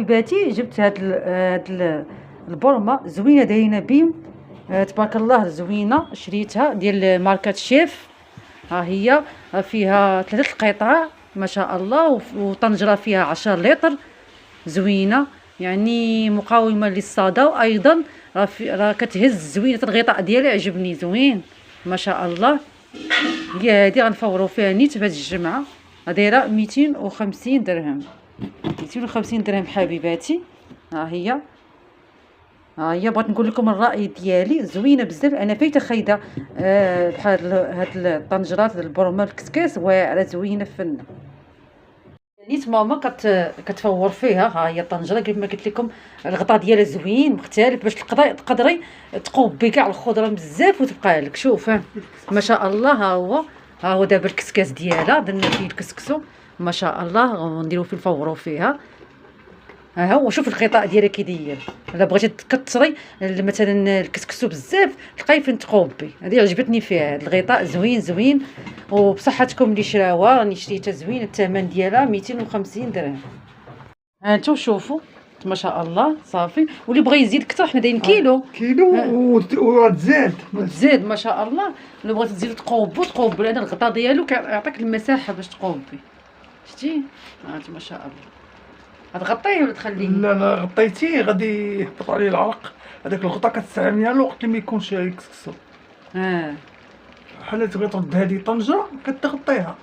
حبيباتي جبت البورمه زوينه داينه بيم. تبارك الله زوينه، شريتها ديال ماركه شيف. ها هي فيها 3 القطع ما شاء الله، وطنجره فيها 10 لتر. زوينه يعني مقاومه للصدى، وايضا راه كتهز. زوينه الغطاء ديالها عجبني زوين ما شاء الله. هي هادي غنفورو فيها نيت في هاد الجمعه، دايره 250 درهم. 250 درهم حبيباتي. ها هي بغيت نقول لكم الراي ديالي، زوينه بزاف. انا فايته خايده بحال هاد الطنجرات البرمه الكسكاس واعره زوينه فن. نيت ماما كتفور فيها. ها هي الطنجره كيف ما قلت لكم، الغطاء ديالها زوين مختلف باش تقدري تقوبي كاع الخضره بزاف وتبقى لك. شوف ما شاء الله. ها هو دابا الكسكاس ديالها درنا فيه الكسكسو ما شاء الله، ونديرو فيه نفورو فيها. ها هو شوف الغطاء ديالها كي داير. الا بغيتي تكثري مثلا الكسكسو بزاف تلقاي فين تقوبي. هذه عجبتني فيها، هذا الغطاء زوين وبصحتكم اللي شراوها. راني شريتها زوينه، الثمن ديالها 250 درهم. ها انتم شوفوا ما شاء الله صافي. واللي بغى يزيد اكثر حنا دايرين كيلو وتزاد ما شاء الله. اللي بغيتي تزيد تقوبوا لان الغطاء ديالو كيعطيك المساحه باش تقوبي. شتي ما شاء الله. غتغطيه ولا تخليه؟ لا غطيتيه غادي يهبط عليه العرق. هذاك الغطاء كتستعمليها الوقت اللي ما يكونش يكسكسو. بحال تبغي ترد هذه طنجره كتغطيها.